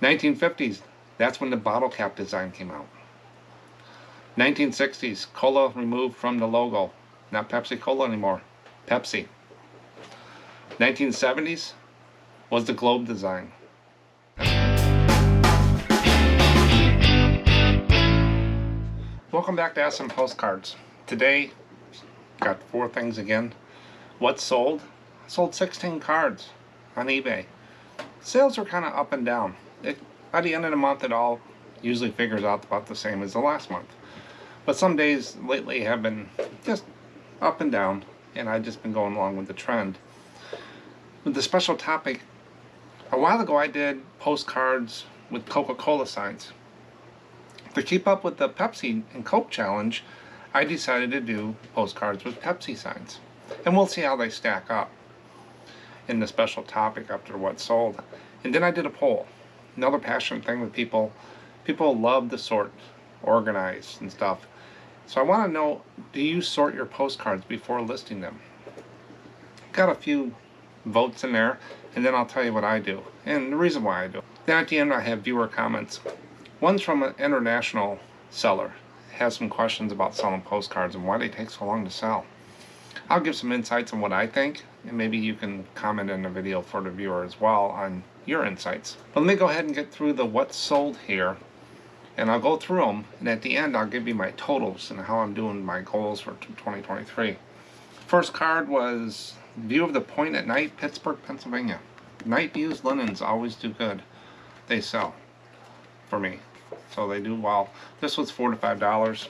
1950s, that's when the bottle cap design came out. 1960s, cola removed from the logo. Not Pepsi Cola anymore, Pepsi. 1970s was the globe design. Welcome back to SMPostcards. Today, got 4 things again. What sold? I sold 16 cards on eBay. Sales are kind of up and down. By the end of the month, it all usually figures out about the same as the last month. But some days lately have been just up and down, and I've just been going along with the trend. With the special topic, a while ago I did postcards with Coca-Cola signs. To keep up with the Pepsi and Coke challenge, I decided to do postcards with Pepsi signs. And we'll see how they stack up in the special topic after what sold. And then I did a poll. Another passionate thing with people love to sort, organize and stuff. So I want to know, do you sort your postcards before listing them? Got a few votes in there, and then I'll tell you what I do and the reason why I do. Then at the end I have viewer comments. One's from an international seller. Has some questions about selling postcards and why they take so long to sell. I'll give some insights on what I think, and maybe you can comment in the video for the viewer as well on your insights. But let me go ahead and get through the what sold here, and I'll go through them, and at the end I'll give you my totals and how I'm doing my goals for 2023. First card was View of the Point at Night, Pittsburgh, Pennsylvania. Night views linens always do good. They sell for me, so they do well. This was $4 to $5.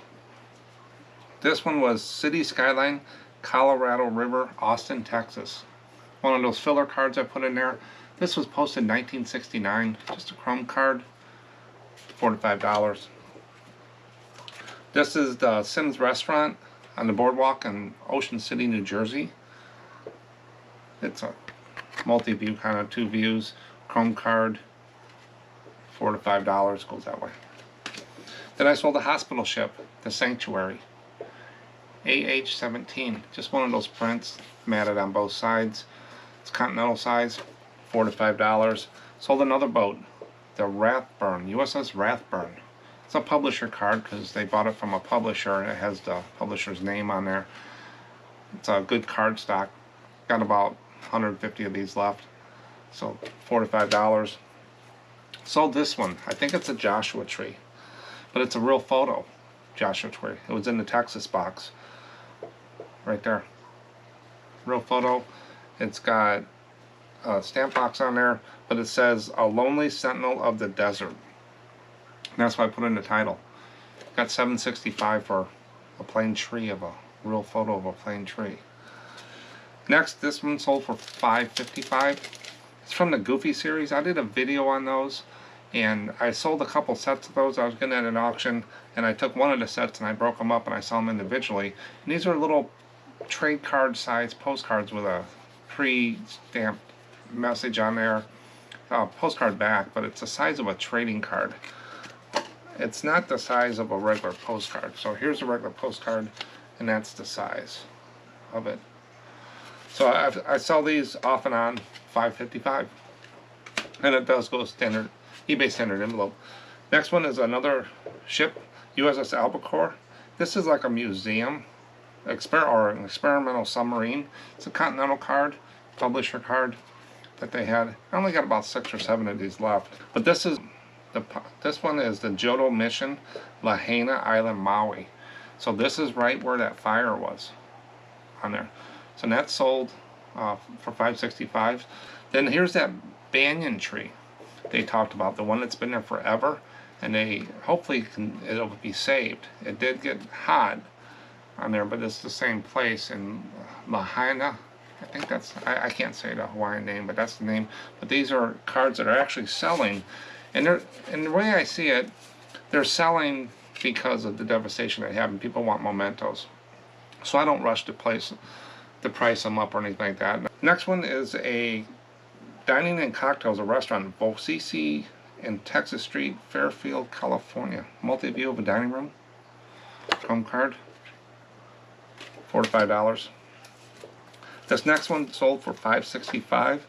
This one was City Skyline, Colorado River, Austin, Texas. One of those filler cards I put in there. This was posted in 1969, just a chrome card, $4 to $5. This is the Sims Restaurant on the boardwalk in Ocean City, New Jersey. It's a multi-view, kind of 2 views, chrome card, $4 to $5, goes that way. Then I sold a hospital ship, the Sanctuary, AH-17, just one of those prints, matted on both sides. It's continental size, $4 to $5. Sold another boat, the Rathburn, USS Rathburn. It's a publisher card because they bought it from a publisher and it has the publisher's name on there. It's a good card stock. Got about 150 of these left, so $4 to $5. Sold this one. I think it's a Joshua tree, but it's a real photo Joshua tree. It was in the Texas box right there. Real photo. It's got a stamp box on there, but it says A Lonely Sentinel of the Desert. And that's why I put in the title. Got $7.65 for a plain tree, of a real photo of a plain tree. Next, this one sold for $5.55. It's from the Goofy series. I did a video on those, and I sold a couple sets of those. I was getting at an auction, and I took one of the sets and I broke them up and I sell them individually. And these are little trade card size postcards with a pre-stamped message on there. Postcard back, but it's the size of a trading card. It's not the size of a regular postcard. So here's a regular postcard, and that's the size of it. So I sell these off and on, $5.55, and it does go standard, eBay standard envelope. Next one is another ship, USS Albacore. This is like a museum, or an experimental submarine. It's a continental card, publisher card that they had. I only got about 6 or 7 of these left. But this one is the Johto Mission, Lahaina Island, Maui. So this is right where that fire was on there. So that sold for $5.65. Then here's that banyan tree they talked about, the one that's been there forever, and they hopefully it'll be saved. It did get hot on there, but it's the same place in Lahaina. I think that's, I can't say the Hawaiian name, but that's the name. But these are cards that are actually selling, and the way I see it, they're selling because of the devastation they have, and people want mementos. So I don't rush to price them up or anything like that. Next one is a Dining and Cocktails, a restaurant, Bosisi in Texas Street, Fairfield, California. Multi-view of a dining room. Home card. $4 to $5. This next one sold for $5.65.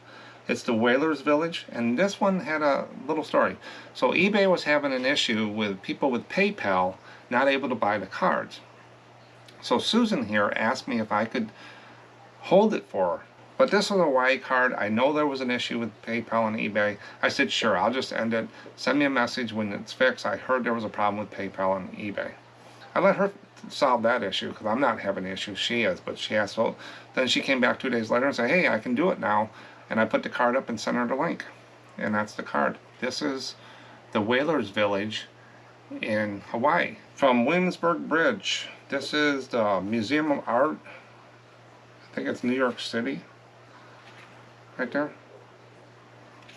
It's the Whalers Village, and this one had a little story. So eBay was having an issue with people with PayPal not able to buy the cards. So Susan here asked me if I could hold it for her. But this was a Hawaii card. I know there was an issue with PayPal and eBay. I said, sure, I'll just end it. Send me a message when it's fixed. I heard there was a problem with PayPal and eBay. I let her solve that issue because I'm not having issues. She is, but she has. So then she came back 2 days later and said, hey, I can do it now. And I put the card up and sent her the link. And that's the card. This is the Whalers Village in Hawaii. From Williamsburg Bridge. This is the Museum of Art. I think it's New York City. Right there.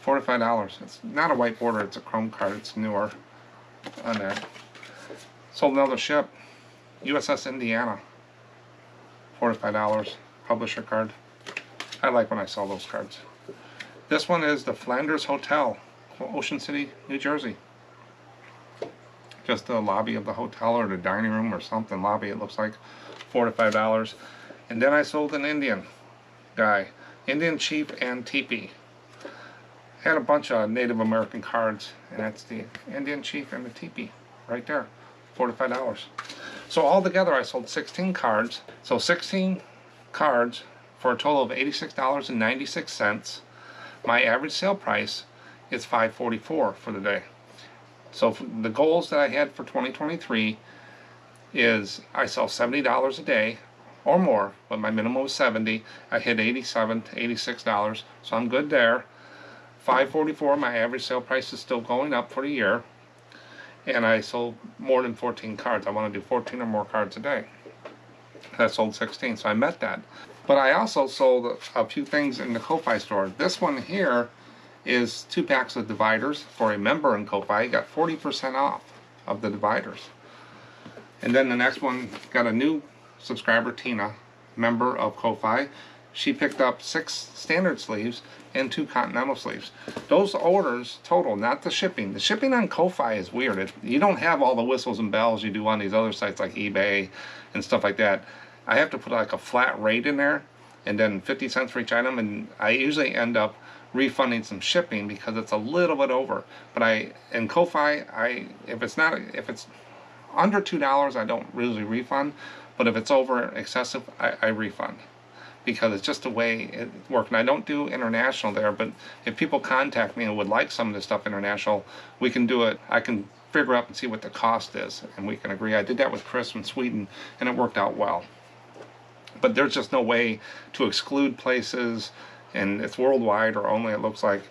$45. It's not a white border, it's a chrome card. It's newer on there. Sold another ship. USS Indiana. $45. Publisher card. I like when I sell those cards. This one is the Flanders Hotel, Ocean City, New Jersey. Just the lobby of the hotel or the dining room or something. Lobby, it looks like. $4 to $5. And then I sold an Indian guy. Indian Chief and Teepee. Had a bunch of Native American cards, and that's the Indian Chief and the Teepee right there. $4 to $5. So altogether I sold 16 cards. So 16 cards for a total of $86.96. My average sale price is $5.44 for the day. So the goals that I had for 2023 is I sell $70 a day or more, but my minimum was $70. I hit $87 to $86, so I'm good there. $5.44, my average sale price is still going up for the year. And I sold more than 14 cards. I want to do 14 or more cards a day. I sold 16, so I met that. But I also sold a few things in the Ko-Fi store. This one here is 2 packs of dividers for a member in Ko-Fi. You got 40% off of the dividers. And then the next one got a new subscriber, Tina, member of Ko-Fi. She picked up 6 standard sleeves and 2 continental sleeves. Those orders total, not the shipping. The shipping on Ko-Fi is weird. You don't have all the whistles and bells you do on these other sites like eBay and stuff like that. I have to put like a flat rate in there and then 50 cents for each item, and I usually end up refunding some shipping because it's a little bit over. But in Ko-Fi, if it's under $2, I don't really refund. But if it's over excessive, I refund. Because it's just the way it works. And I don't do international there, but if people contact me and would like some of this stuff international, we can do it. I can figure out and see what the cost is, and we can agree. I did that with Chris from Sweden, and it worked out well. But there's just no way to exclude places, and it's worldwide, or only, it looks like,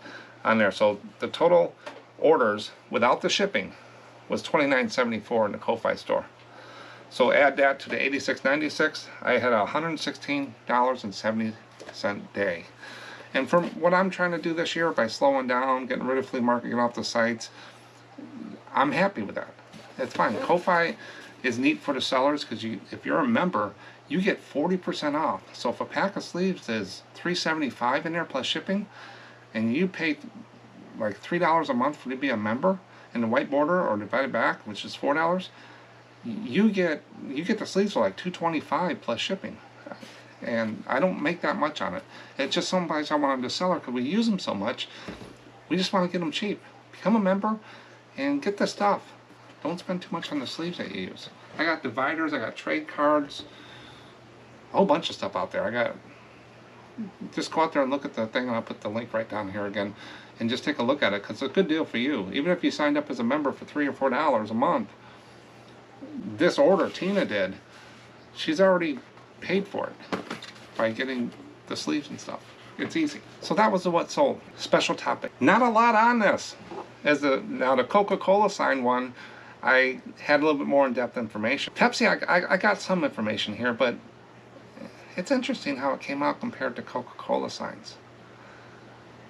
on there. So the total orders without the shipping was $29.74 in the Ko-Fi store. So add that to the $86.96, I had a $116.70 day. And for what I'm trying to do this year by slowing down, getting rid of flea market, getting off the sites, I'm happy with that. It's fine. Ko-Fi is neat for the sellers because if you're a member, you get 40% off. So if a pack of sleeves is $3.75 in there plus shipping, and you pay like $3 a month to be a member in the white border or divided back, which is $4, you get the sleeves for like $2.25 plus shipping. And I don't make that much on it. It's just sometimes I want them to sell because we use them so much. We just want to get them cheap. Become a member and get the stuff. Don't spend too much on the sleeves that you use. I got dividers, I got trade cards, a whole bunch of stuff out there. Just go out there and look at the thing, and I'll put the link right down here again, and just take a look at it because it's a good deal for you. Even if you signed up as a member for $3 or $4 a month, this order Tina did, she's already paid for it by getting the sleeves and stuff. It's easy. So that was the what sold. Special topic. Not a lot on this. Now the Coca-Cola sign one, I had a little bit more in-depth information. Pepsi, I got some information here, but it's interesting how it came out compared to Coca-Cola signs.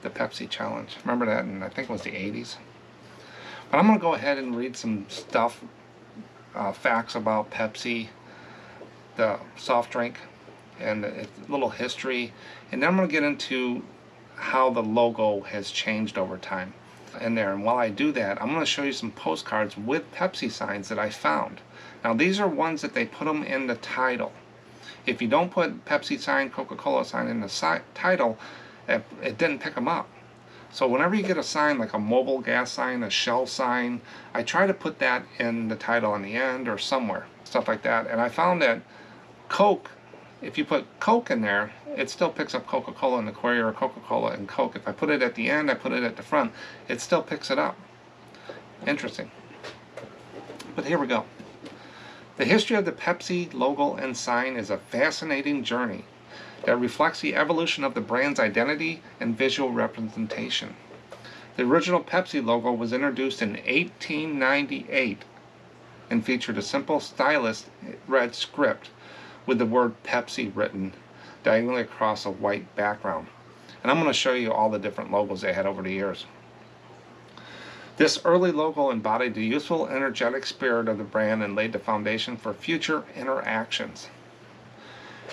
The Pepsi challenge. Remember that in, I think it was the 80s? But I'm going to go ahead and read some stuff, facts about Pepsi, the soft drink, and a little history. And then I'm going to get into how the logo has changed over time in there. And while I do that, I'm going to show you some postcards with Pepsi signs that I found. Now these are ones that they put them in the title. If you don't put Pepsi sign, Coca-Cola sign in the title, it didn't pick them up. So whenever you get a sign like a mobile gas sign, a Shell sign, I try to put that in the title on the end or somewhere, stuff like that. And I found that Coke, if you put Coke in there, it still picks up Coca-Cola in the query, or Coca-Cola and Coke. If I put it at the end, I put it at the front, it still picks it up. Interesting. But here we go. The history of the Pepsi logo and sign is a fascinating journey that reflects the evolution of the brand's identity and visual representation. The original Pepsi logo was introduced in 1898 and featured a simple stylus red script with the word Pepsi written diagonally across a white background. And I'm going to show you all the different logos they had over the years. This early logo embodied the youthful, energetic spirit of the brand and laid the foundation for future interactions.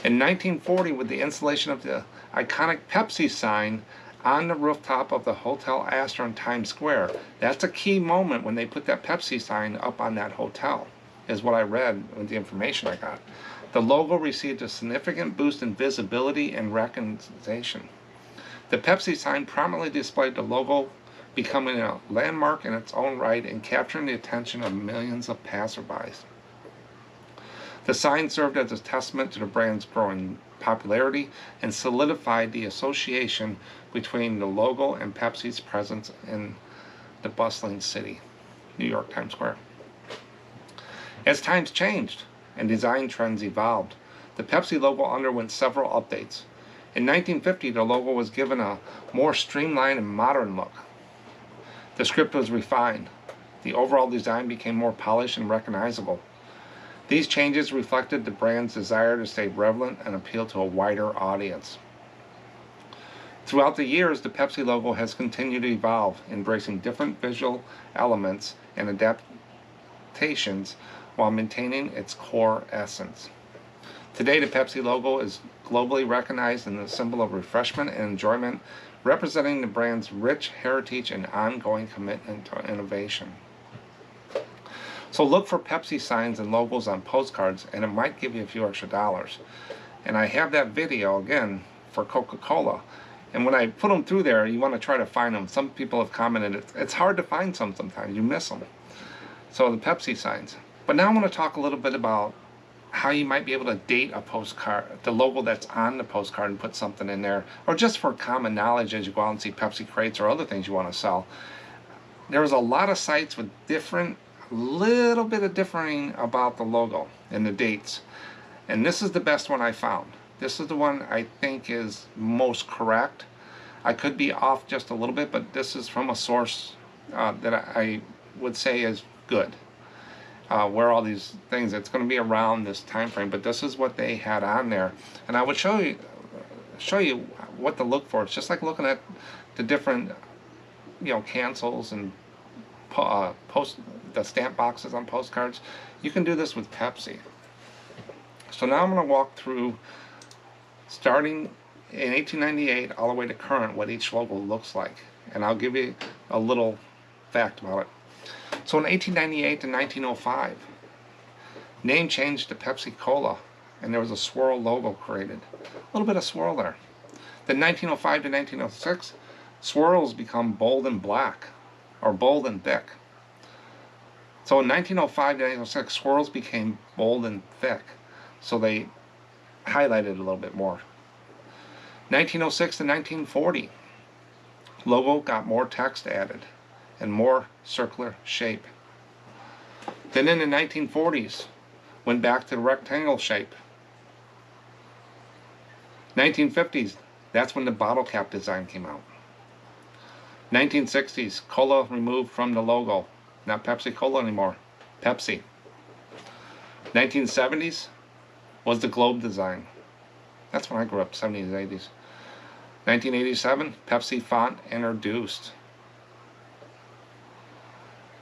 In 1940, with the installation of the iconic Pepsi sign on the rooftop of the Hotel Astor in Times Square, that's a key moment when they put that Pepsi sign up on that hotel, is what I read with the information I got. The logo received a significant boost in visibility and recognition. The Pepsi sign prominently displayed the logo, becoming a landmark in its own right and capturing the attention of millions of passerbys. The sign served as a testament to the brand's growing popularity and solidified the association between the logo and Pepsi's presence in the bustling city, New York, Times Square. As times changed and design trends evolved, the Pepsi logo underwent several updates. In 1950, the logo was given a more streamlined and modern look. The script was refined. The overall design became more polished and recognizable. These changes reflected the brand's desire to stay relevant and appeal to a wider audience. Throughout the years, the Pepsi logo has continued to evolve, embracing different visual elements and adaptations while maintaining its core essence. Today, the Pepsi logo is globally recognized as a symbol of refreshment and enjoyment, representing the brand's rich heritage and ongoing commitment to innovation. So look for Pepsi signs and logos on postcards, and it might give you a few extra dollars. And I have that video again for Coca-Cola. And when I put them through there, you want to try to find them. Some people have commented it's hard to find some sometimes. You miss them. So the Pepsi signs. But now I want to talk a little bit about how you might be able to date a postcard, the logo that's on the postcard, and put something in there, or just for common knowledge as you go out and see Pepsi crates or other things you want to sell. There's a lot of sites with little bit of differing about the logo and the dates. And this is the best one I found. This is the one I think is most correct. I could be off just a little bit, but this is from a source that I would say is good. Where all these things, it's going to be around this time frame, but this is what they had on there. And I would show you what to look for. It's just like looking at the different, cancels and the stamp boxes on postcards. You can do this with Pepsi. So now I'm going to walk through, starting in 1898 all the way to current, what each logo looks like. And I'll give you a little fact about it. So in 1898 to 1905, name changed to Pepsi Cola, and there was a swirl logo created. A little bit of swirl there. Then 1905 to 1906, swirls become bold and black, or bold and thick. So in 1905 to 1906, swirls became bold and thick, so they highlighted a little bit more. 1906 to 1940, logo got more text added and more circular shape. Then in the 1940s, went back to the rectangle shape. 1950s, that's when the bottle cap design came out. 1960s, cola removed from the logo. Not Pepsi Cola anymore, Pepsi. 1970s was the globe design. That's when I grew up, 70s and 80s. 1987, Pepsi font introduced.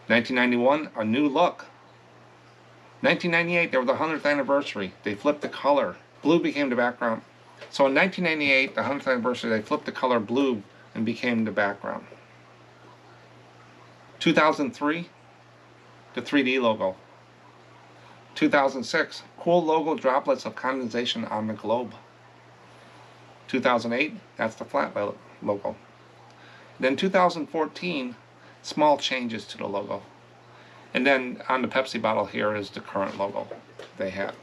1991, a new look. 1998, there was the 100th anniversary. They flipped the color. Blue became the background. So in 1998, the 100th anniversary, they flipped the color blue and became the background. 2003, the 3D logo. 2006, cool logo droplets of condensation on the globe. 2008, that's the flat logo. Then 2014, small changes to the logo. And then on the Pepsi bottle here is the current logo they have.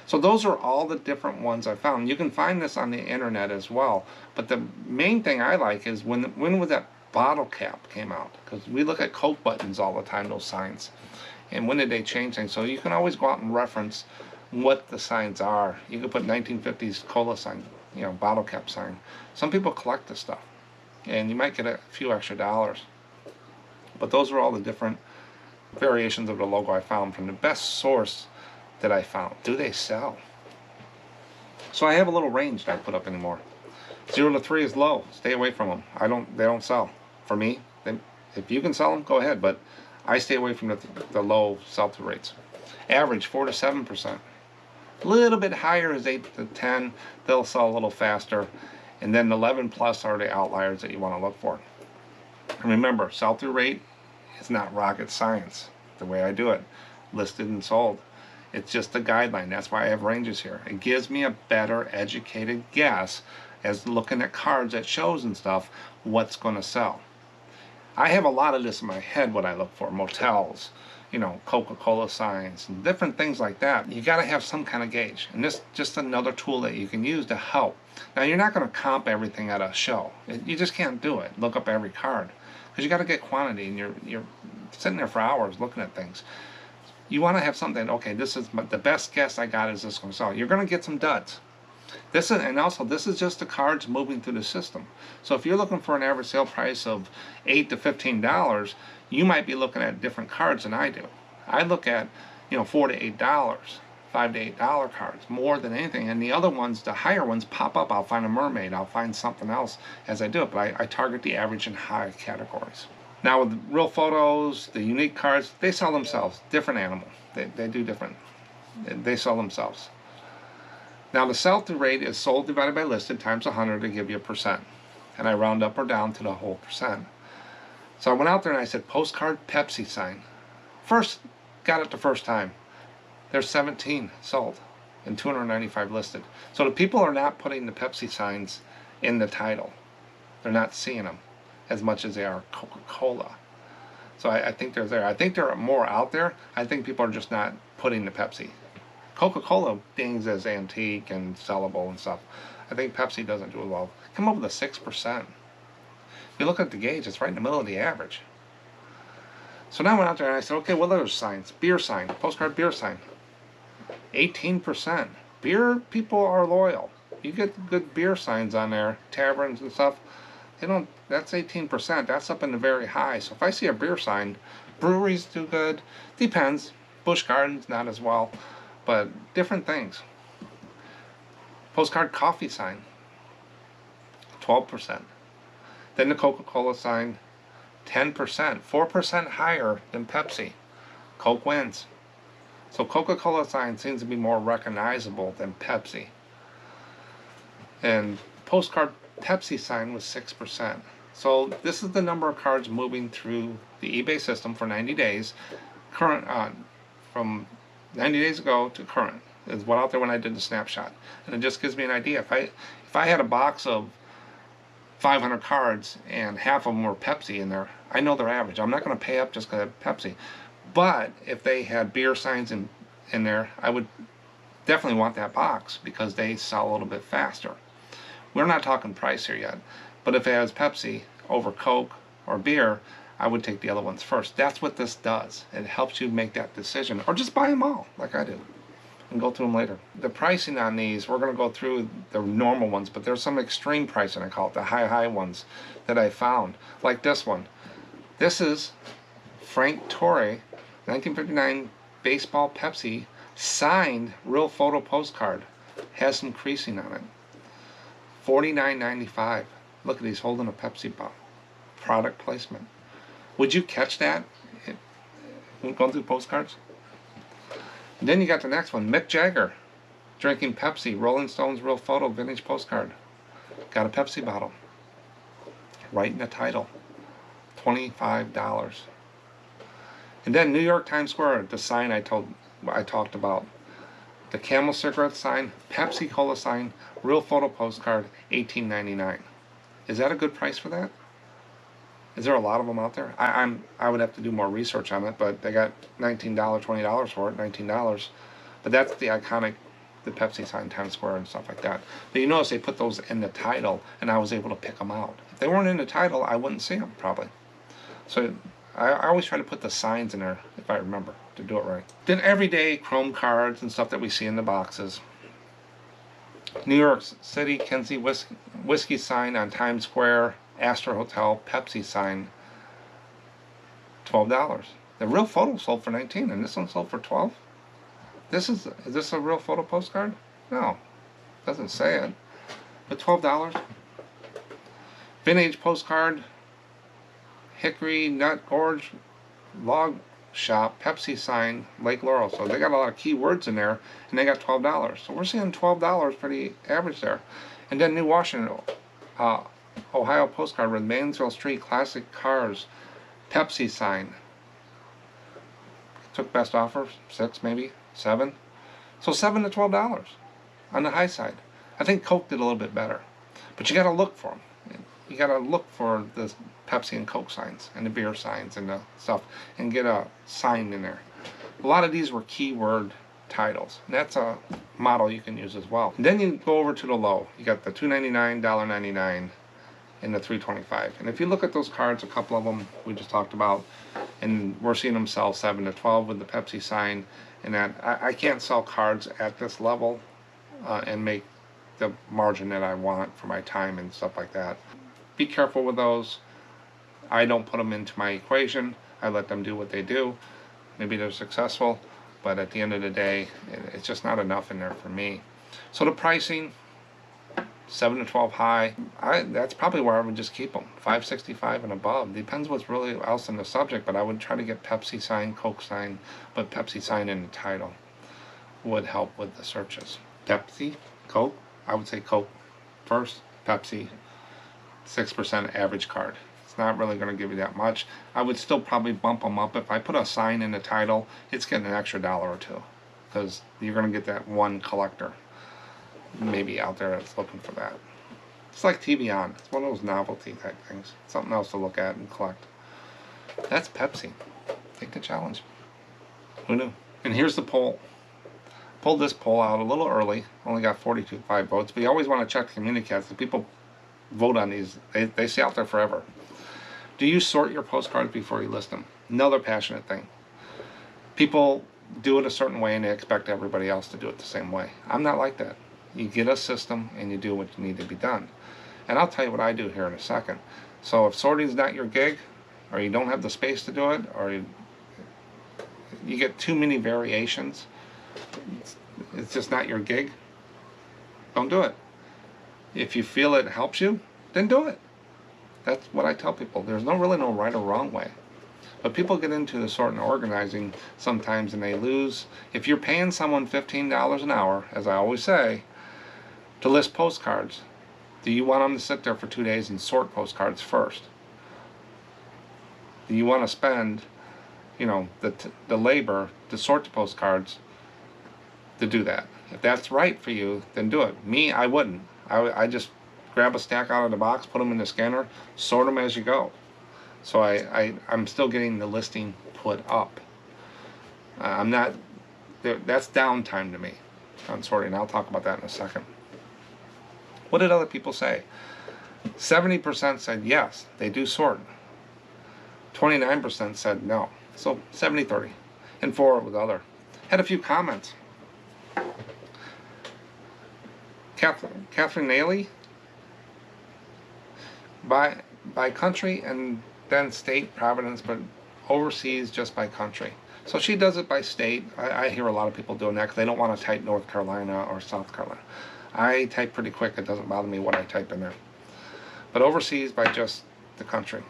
So those are all the different ones I found. You can find this on the internet as well. But the main thing I like is when was that bottle cap came out? Because we look at Coke buttons all the time, those signs. And when did they change things? So you can always go out and reference what the signs are. You can put 1950s cola sign, you know, bottle cap sign. Some people collect this stuff, and you might get a few extra dollars. But those are all the different variations of the logo I found from the best source that I found. Do they sell? So I have a little range that I put up anymore. 0 to 3 is low. Stay away from them. They don't sell. For me, if you can sell them, go ahead. But I stay away from the low sell-through rates. Average 4 to 7%. A little bit higher is 8 to 10. They'll sell a little faster. And then 11 plus are the outliers that you want to look for. And remember, sell-through rate is not rocket science. The way I do it, listed and sold. It's just a guideline. That's why I have ranges here. It gives me a better educated guess as looking at cards at shows and stuff, what's going to sell. I have a lot of this in my head, what I look for. Motels, you know, Coca-Cola signs, and different things like that. You got to have some kind of gauge. And this is just another tool that you can use to help. Now, you're not going to comp everything at a show. You just can't do it. Look up every card. Because you got to get quantity, and you're sitting there for hours looking at things. You want to have something, okay, this is the best guess I got is this going to sell. You're going to get some duds. This is just the cards moving through the system. So if you're looking for an average sale price of $8 to $15, you might be looking at different cards than I do. I look at, you know, $4 to $8, $5 to $8 cards more than anything. And the other ones, the higher ones, pop up. I'll find a mermaid. I'll find something else as I do it. But I target the average and high categories. Now with real photos, the unique cards, they sell themselves. Different animal. They do different. They sell themselves. Now the sell-through rate is sold divided by listed times 100 to give you a percent. And I round up or down to the whole percent. So I went out there and I said, postcard Pepsi sign. First, got it the first time. There's 17 sold and 295 listed. So the people are not putting the Pepsi signs in the title. They're not seeing them as much as they are Coca-Cola. So I think they're there. I think there are more out there. I think people are just not putting the Pepsi. Coca-Cola dings as antique and sellable and stuff. I think Pepsi doesn't do it well. Come up with a 6%. If you look at the gauge, it's right in the middle of the average. So now I went out there and I said, okay, what other signs? Beer sign, postcard beer sign. 18%. Beer people are loyal. You get good beer signs on there, taverns and stuff. They don't. That's 18%. That's up in the very high. So if I see a beer sign, breweries do good. Depends. Busch Gardens not as well, but different things. Postcard coffee sign, 12%. Then the Coca-Cola sign, 10%, 4% higher than Pepsi. Coke wins. So Coca-Cola sign seems to be more recognizable than Pepsi. And postcard Pepsi sign was 6%. So this is the number of cards moving through the eBay system for 90 days. Current from 90 days ago to current is what out there when I did the snapshot. And it just gives me an idea. If I had a box of 500 cards and half of them were Pepsi in there, I know their average. I'm not going to pay up just because I have Pepsi. But if they had beer signs in there, I would definitely want that box because they sell a little bit faster. We're not talking price here yet. But if it has Pepsi over Coke or beer, I would take the other ones first. That's what this does. It helps you make that decision. Or just buy them all, like I do, and go through them later. The pricing on these, we're going to go through the normal ones, but there's some extreme pricing, I call it, the high ones that I found. Like this one. This is Frank Torre, 1959 baseball Pepsi, signed real photo postcard. Has some creasing on it. $49.95. Look at he's holding a Pepsi bottle. Product placement. Would you catch that going through postcards? And then you got the next one. Mick Jagger drinking Pepsi. Rolling Stones real photo vintage postcard. Got a Pepsi bottle. Right in the title. $25. And then New York Times Square, the sign I talked about. The Camel cigarette sign, Pepsi Cola sign, real photo postcard, $18.99. Is that a good price for that? Is there a lot of them out there? I would have to do more research on it, but they got $19, $20 for it, $19. But that's the iconic, the Pepsi sign, Times Square and stuff like that. But you notice they put those in the title, and I was able to pick them out. If they weren't in the title, I wouldn't see them probably. So I always try to put the signs in there, if I remember, to do it right. Then everyday chrome cards and stuff that we see in the boxes. New York City Kinsey whiskey sign on Times Square, Astor Hotel, Pepsi sign, $12. The real photo sold for $19, and this one sold for $12. Is this a real photo postcard? No, doesn't say it. But $12. Vintage postcard, Hickory Nut Gorge Log Shop, Pepsi sign, Lake Laurel. So they got a lot of keywords in there, and they got $12. So we're seeing $12 pretty average there. And then New Washington, Ohio postcard with Mansfield Street Classic Cars, Pepsi sign. Took best offer, 6 maybe, 7. So $7 to $12 on the high side. I think Coke did a little bit better. But you got to look for them. You got to look for the Pepsi and Coke signs and the beer signs and the stuff and get a sign in there. A lot of these were keyword titles. And that's a model you can use as well. And then you go over to the low. You got the $2.99, $1.99, and the $3.25. And if you look at those cards, a couple of them we just talked about, and we're seeing them sell 7 to 12 with the Pepsi sign. And that I can't sell cards at this level and make the margin that I want for my time and stuff like that. Be careful with those. I don't put them into my equation. I let them do what they do. Maybe they're successful, but at the end of the day, it's just not enough in there for me. So the pricing, 7 to 12 high, that's probably where I would just keep them. $5.65 and above. Depends what's really else in the subject, but I would try to get Pepsi sign, Coke sign, but Pepsi sign in the title would help with the searches. Pepsi, Coke, I would say Coke first, Pepsi, 6% average card. It's not really going to give you that much. I would still probably bump them up. If I put a sign in the title, it's getting an extra $1 or $2 because you're going to get that one collector maybe out there that's looking for that. It's like TV on. It's one of those novelty type things. Something else to look at and collect. That's Pepsi. Take the challenge. Who knew? And here's the poll. Pulled this poll out a little early. Only got 42.5 votes. But you always want to check the community cats. The people vote on these. They stay out there forever. Do you sort your postcards before you list them? Another passionate thing. People do it a certain way and they expect everybody else to do it the same way. I'm not like that. You get a system and you do what you need to be done. And I'll tell you what I do here in a second. So if sorting is not your gig, or you don't have the space to do it, or you get too many variations, it's just not your gig, don't do it. If you feel it helps you, then do it. That's what I tell people. There's really no right or wrong way. But people get into the sorting and organizing sometimes and they lose. If you're paying someone $15 an hour, as I always say, to list postcards, do you want them to sit there for 2 days and sort postcards first? Do you want to spend, the labor to sort the postcards to do that? If that's right for you, then do it. Me, I wouldn't. I just grab a stack out of the box, put them in the scanner, sort them as you go. So I'm still getting the listing put up. I'm not, that's downtime to me on sorting. I'll talk about that in a second. What did other people say? 70% said yes, they do sort. 29% said no. So 70-30. And 4 with other. Had a few comments. Catherine Naley, by country and then state, Providence, but overseas just by country. So she does it by state. I hear a lot of people doing that because they don't want to type North Carolina or South Carolina. I type pretty quick. It doesn't bother me what I type in there. But overseas by just the country.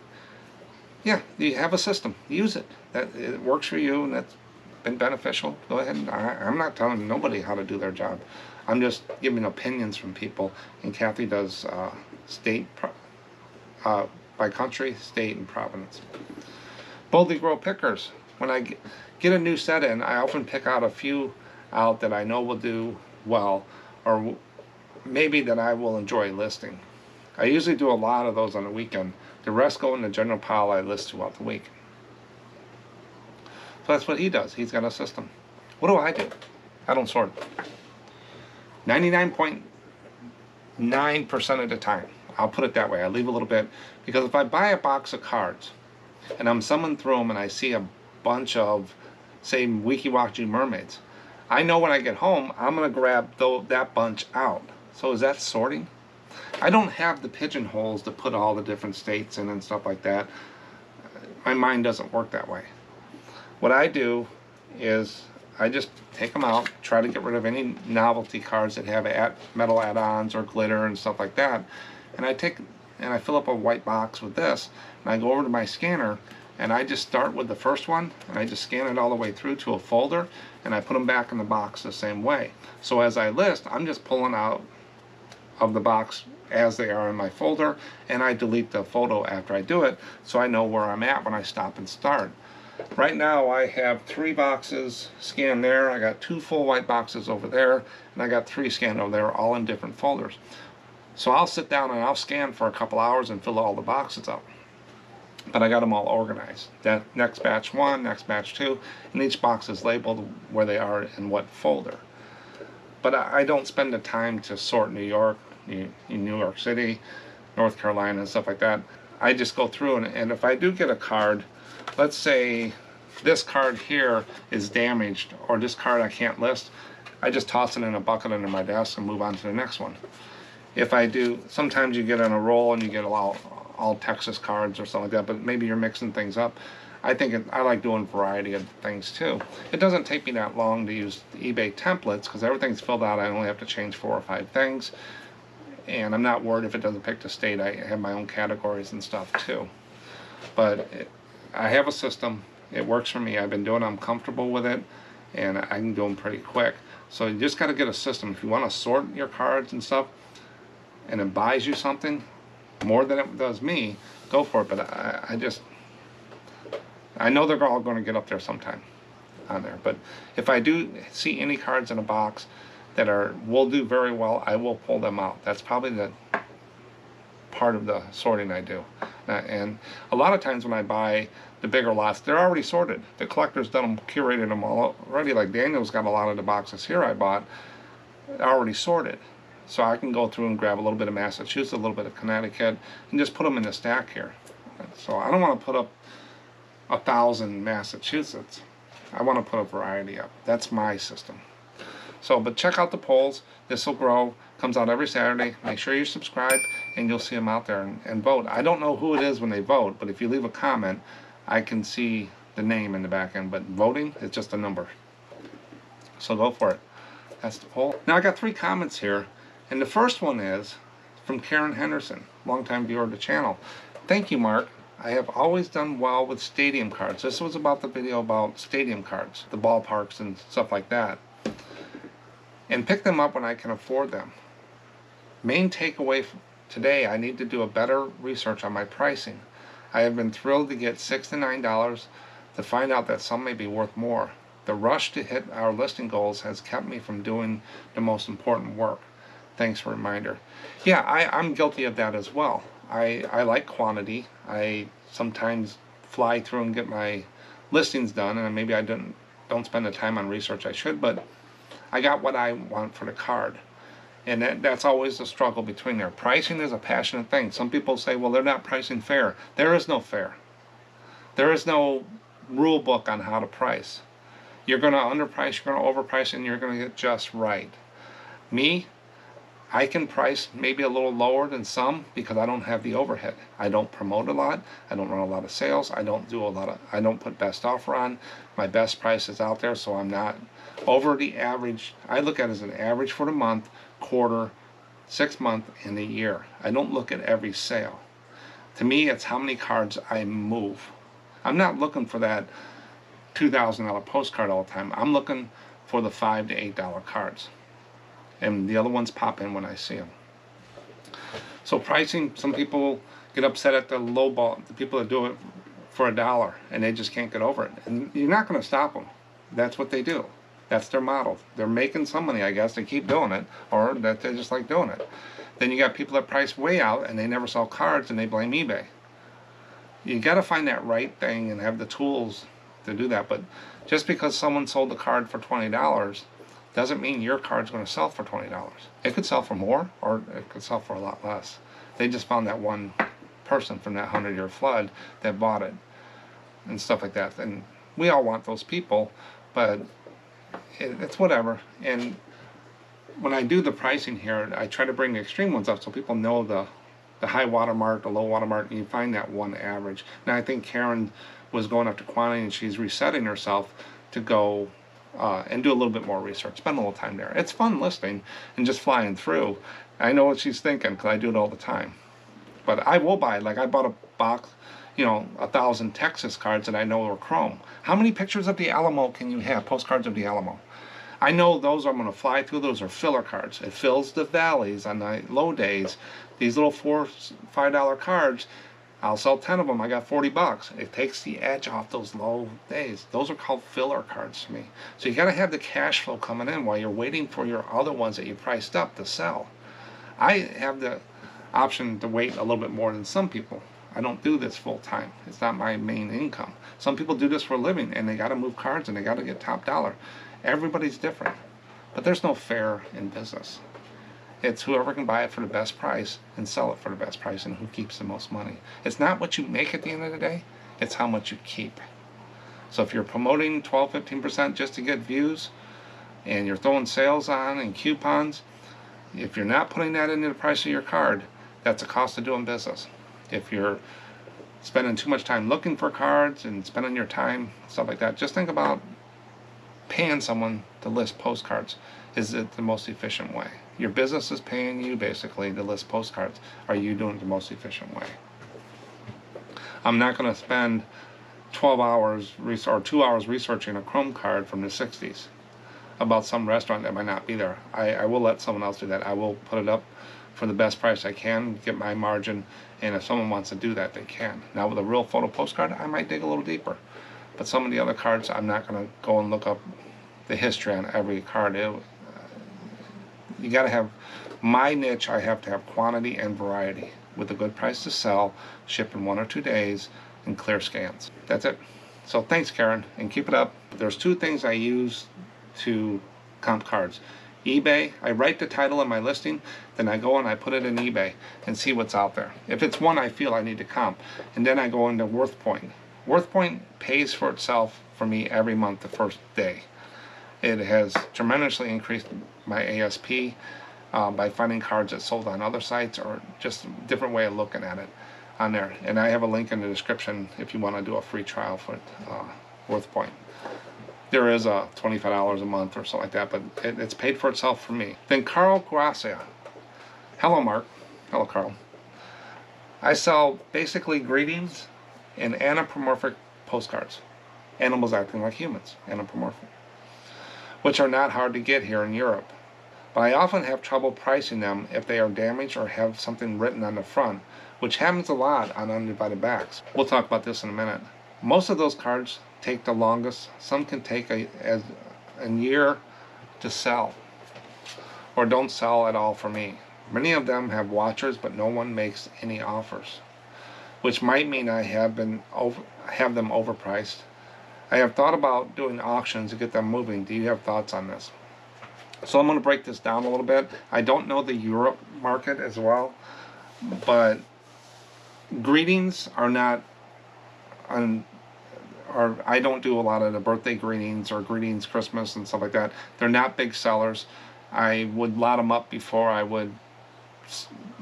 Yeah, you have a system. Use it. It works for you and that's been beneficial. Go ahead. I'm not telling nobody how to do their job. I'm just giving opinions from people. And Kathy does state by country, state, and province. Boldly Grow Pickers. When I get a new set in, I often pick out a few out that I know will do well, or maybe that I will enjoy listing. I usually do a lot of those on the weekend. The rest go in the general pile I list throughout the week. So that's what he does. He's got a system. What do? I don't sort. 99.9% of the time. I'll put it that way. I leave a little bit, because if I buy a box of cards and I'm thumbing through them and I see a bunch of, say, Wikiwachi mermaids, I know when I get home I'm going to grab that bunch out. So is that sorting? I don't have the pigeonholes to put all the different states in and stuff like that. My mind doesn't work that way. What I do is I just take them out, try to get rid of any novelty cards that have metal add-ons or glitter and stuff like that, and I fill up a white box with this, and I go over to my scanner and I just start with the first one and I just scan it all the way through to a folder, and I put them back in the box the same way. So as I list, I'm just pulling out of the box as they are in my folder, and I delete the photo after I do it, so I know where I'm at when I stop and start. Right now I have 3 boxes scanned there, I got 2 full white boxes over there, and I got 3 scanned over there, all in different folders. So I'll sit down and I'll scan for a couple hours and fill all the boxes up. But I got them all organized. That next batch 1, next batch 2, and each box is labeled where they are in what folder. But I don't spend the time to sort New York, in New York City, North Carolina, and stuff like that. I just go through, and if I do get a card, let's say this card here is damaged, or this card I can't list, I just toss it in a bucket under my desk and move on to the next one. If I do, sometimes you get on a roll and you get all Texas cards or something like that, but maybe you're mixing things up. I like doing a variety of things too. It doesn't take me that long to use eBay templates, because everything's filled out. I only have to change 4 or 5 things, and I'm not worried if it doesn't pick the state. I have my own categories and stuff too. But I have a system. It works for me. I've been doing it. I'm comfortable with it, and I can do them pretty quick. So you just got to get a system. If you want to sort your cards and stuff, and it buys you something more than it does me, go for it. But I know they're all going to get up there sometime on there. But if I do see any cards in a box that will do very well, I will pull them out. That's probably the part of the sorting I do. And a lot of times when I buy the bigger lots, they're already sorted. The collector's done them, curated them all already. Like Daniel's got a lot of the boxes here I bought already sorted. So I can go through and grab a little bit of Massachusetts, a little bit of Connecticut, and just put them in the stack here. So I don't want to put up 1,000 Massachusetts. I want to put a variety up. That's my system. So, but check out the polls. This will grow. Comes out every Saturday. Make sure you subscribe, and you'll see them out there and vote. I don't know who it is when they vote, but if you leave a comment, I can see the name in the back end. But voting is just a number. So go for it. That's the poll. Now I got 3 comments here, and the first one is from Karen Henderson, longtime viewer of the channel. Thank you, Mark. I have always done well with stadium cards. This was about the video about stadium cards, the ballparks and stuff like that. And pick them up when I can afford them. Main takeaway today, I need to do a better research on my pricing. I have been thrilled to get $6 to $9 to find out that some may be worth more. The rush to hit our listing goals has kept me from doing the most important work. Thanks for a reminder. Yeah, I'm guilty of that as well. I like quantity. I sometimes fly through and get my listings done, and maybe I don't spend the time on research I should, but I got what I want for the card. And that's always the struggle between there. Pricing is a passionate thing. Some people say, well, they're not pricing fair. There is no fair. There is no rule book on how to price. You're going to underprice, you're going to overprice, and you're going to get just right. Me, I can price maybe a little lower than some because I don't have the overhead. I don't promote a lot. I don't run a lot of sales. I don't put best offer on. My best price is out there, so I'm not over the average. I look at it as an average for the month, quarter, 6 month, and a year. I don't look at every sale. To me, it's how many cards I move. I'm not looking for that $2,000 postcard all the time. I'm looking for the $5 to $8 cards. And the other ones pop in when I see them. So pricing, some people get upset at the low ball, the people that do it for $1, and they just can't get over it. And you're not going to stop them. That's what they do. That's their model. They're making some money, I guess. They keep doing it, or that they just like doing it. Then you got people that price way out and they never sell cards and they blame eBay. You got to find that right thing and have the tools to do that. But just because someone sold a card for $20 doesn't mean your card's going to sell for $20. It could sell for more, or it could sell for a lot less. They just found that one person from that 100-year flood that bought it and stuff like that. And we all want those people, but it's whatever. And when I do the pricing here, I try to bring the extreme ones up so people know the high watermark, the low watermark, and you find that one average. Now I think Karen was going up to quantity and she's resetting herself to go and do a little bit more research, spend a little time there. It's fun listening and just flying through. I know what she's thinking because I do it all the time. But I will buy, like I bought a box, 1,000 Texas cards that I know are chrome. How many pictures of the Alamo can you have, postcards of the Alamo? I know those I'm going to fly through. Those are filler cards. It fills the valleys on the low days. These little $4, $5 cards, I'll sell 10 of them. I got $40. It takes the edge off those low days. Those are called filler cards to me. So you got to have the cash flow coming in while you're waiting for your other ones that you priced up to sell. I have the option to wait a little bit more than some people. I don't do this full time. It's not my main income. Some people do this for a living and they got to move cards and they got to get top dollar. Everybody's different, but there's no fair in business. It's whoever can buy it for the best price and sell it for the best price and who keeps the most money. It's not what you make at the end of the day, it's how much you keep. So if you're promoting 12-15% just to get views and you're throwing sales on and coupons, if you're not putting that into the price of your card, that's a cost of doing business. If you're spending too much time looking for cards and spending your time, stuff like that, just think about paying someone to list postcards. Is it the most efficient way? Your business is paying you basically to list postcards. Are you doing it the most efficient way? I'm not going to spend 12 hours or 2 hours researching a Chrome card from the 60s about some restaurant that might not be there. I will let someone else do that. I will put it up for the best price I can, get my margin, and if someone wants to do that, they can. Now with a real photo postcard, I might dig a little deeper. But some of the other cards, I'm not going to go and look up the history on every card. You got to have, my niche, I have to have quantity and variety with a good price to sell, ship in 1 or 2 days, and clear scans. That's it. So thanks, Karen, and keep it up. There's 2 things I use to comp cards. eBay, I write the title in my listing, then I go and I put it in eBay and see what's out there. If it's one I feel I need to comp, and then I go into WorthPoint. WorthPoint pays for itself for me every month the first day. It has tremendously increased my ASP by finding cards that sold on other sites, or just a different way of looking at it on there. And I have a link in the description if you want to do a free trial for WorthPoint. There is a $25 a month or something like that, but it's paid for itself for me. Then Carl Gracia. Hello, Mark. Hello, Carl. I sell basically greetings and anthropomorphic postcards. Animals acting like humans, anthropomorphic, which are not hard to get here in Europe. But I often have trouble pricing them if they are damaged or have something written on the front, which happens a lot on undivided backs. We'll talk about this in a minute. Most of those cards take the longest. Some can take a year to sell, or don't sell at all for me. Many of them have watchers, but no one makes any offers, which might mean I have them overpriced. I have thought about doing auctions to get them moving. Do you have thoughts on this? So I'm going to break this down a little bit. I don't know the Europe market as well, but greetings are not or I don't do a lot of the birthday greetings or greetings Christmas and stuff like that. They're not big sellers. I would lot them up before I would,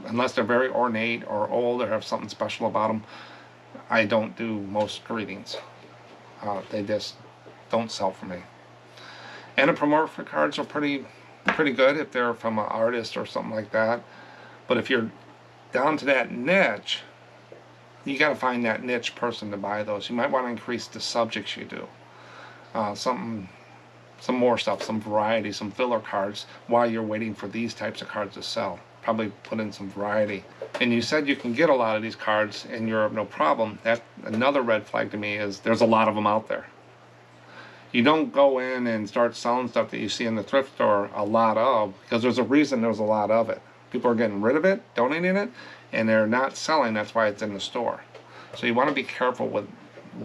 unless they're very ornate or old or have something special about them. I don't do most greetings. They just don't sell for me. Anthropomorphic cards are pretty good if they're from an artist or something like that. But if you're down to that niche, you got to find that niche person to buy those. You might want to increase the subjects you do. Some more stuff, some variety, some filler cards while you're waiting for these types of cards to sell. Probably put in some variety. And you said you can get a lot of these cards in Europe, no problem. That another red flag to me is there's a lot of them out there. You don't go in and start selling stuff that you see in the thrift store a lot of, because there's a reason there's a lot of it. People are getting rid of it, donating it, and they're not selling. That's why it's in the store. So you want to be careful with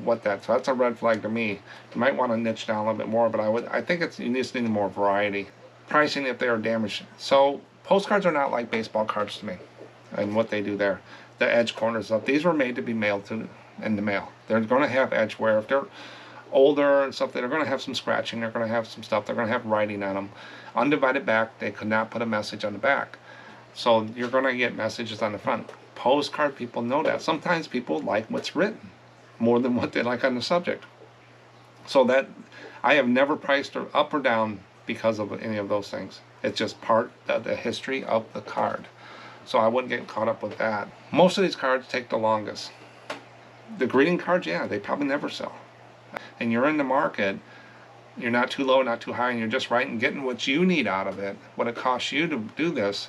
what so that's a red flag to me. You might want to niche down a little bit more, but I think you need more variety. Pricing if they are damaged. So postcards are not like baseball cards to me, and what they do there. The edge corners up. These were made to be mailed in the mail. They're going to have edge wear. If they're older and stuff, they're going to have some scratching. They're going to have some stuff. They're going to have writing on them. Undivided back. They could not put a message on the back. So you're going to get messages on the front. Postcard people know that. Sometimes people like what's written more than what they like on the subject. So that I have never priced her up or down because of any of those things. It's just part of the history of the card. So I wouldn't get caught up with that. Most of these cards take the longest. The greeting cards, yeah, they probably never sell. And you're in the market, you're not too low, not too high, and you're just right and getting what you need out of it, what it costs you to do this.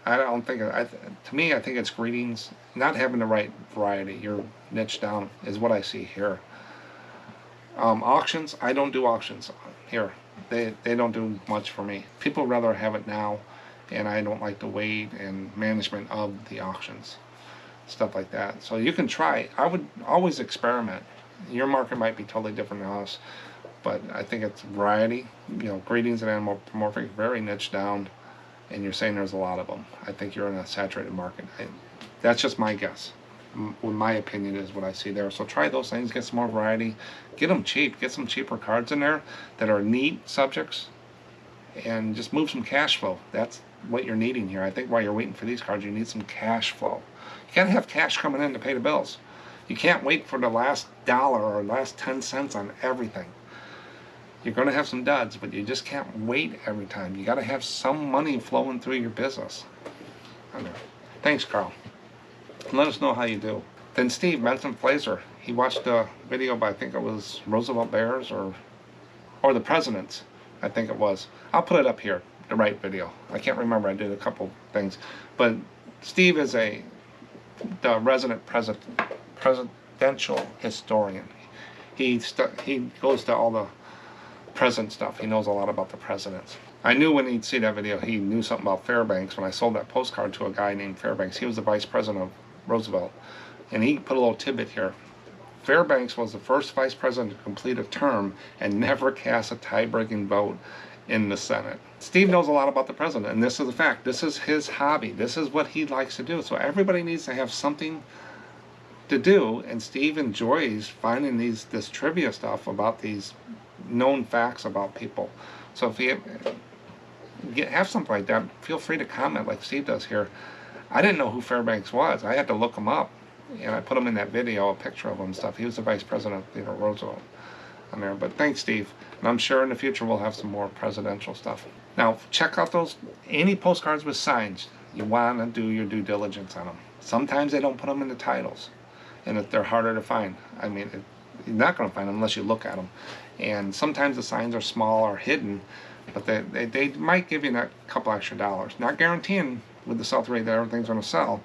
I don't think, to me, I think it's greetings, not having the right variety. You're niche down is what I see here. Auctions, I don't do auctions here. They don't do much for me. People rather have it now, and I don't like the weight and management of the auctions, stuff like that. So you can try. I would always experiment. Your market might be totally different than us, but I think it's variety. You know, greetings and anamorphic, very niche down, and you're saying there's a lot of them. I think you're in a saturated market. That's just my guess. My opinion is what I see there. So try those things, get some more variety, get them cheap, get some cheaper cards in there that are neat subjects, and just move some cash flow. That's what you're needing here. I think while you're waiting for these cards, you need some cash flow. You gotta have cash coming in to pay the bills. You can't wait for the last dollar or last 10 cents on everything. You're gonna have some duds, but you just can't wait every time. You gotta have some money flowing through your business. I know. Thanks, Carl. Let us know how you do. Then Steve mentioned Flazer. He watched a video by, I think it was Roosevelt Bears or the Presidents, I think it was. I'll put it up here, the right video. I can't remember, I did a couple things. But Steve is the resident presidential historian. He goes to all the president stuff. He knows a lot about the presidents. I knew when he'd see that video, he knew something about Fairbanks. When I sold that postcard to a guy named Fairbanks, he was the vice president of Roosevelt. And he put a little tidbit here. Fairbanks was the first vice president to complete a term and never cast a tie-breaking vote in the Senate. Steve knows a lot about the president, and this is a fact. This is his hobby. This is what he likes to do. So everybody needs to have something to do, and Steve enjoys finding this trivia stuff about these known facts about people. So if you have something like that, feel free to comment like Steve does here. I didn't know who Fairbanks was. I had to look him up, and I put him in that video, a picture of him and stuff. He was the vice president of Roosevelt on there. But thanks, Steve, and I'm sure in the future we'll have some more presidential stuff. Now check out any postcards with signs. You want to do your due diligence on them. Sometimes they don't put them in the titles, and they're harder to find. I mean, you're not going to find them unless you look at them. And sometimes the signs are small or hidden, but they might give you that couple extra dollars. Not guaranteeing with the sell-through rate that everything's going to sell,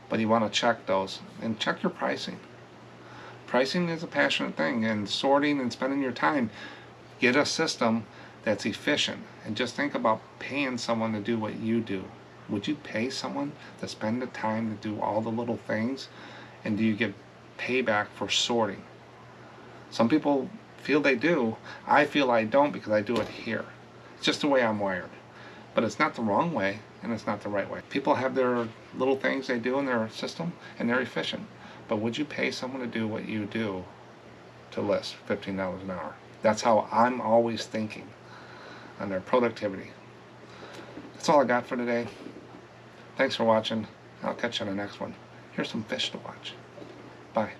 but you want to check those and check your pricing. Pricing is a passionate thing, and sorting and spending your time. Get a system that's efficient, and just think about paying someone to do what you do. Would you pay someone to spend the time to do all the little things, and do you get payback for sorting? Some people feel they do. I feel I don't, because I do it here. It's just the way I'm wired. But it's not the wrong way, and it's not the right way. People have their little things they do in their system, and they're efficient. But would you pay someone to do what you do to list $15 an hour? That's how I'm always thinking on their productivity. That's all I got for today. Thanks for watching. I'll catch you on the next one. Here's some fish to watch. Bye.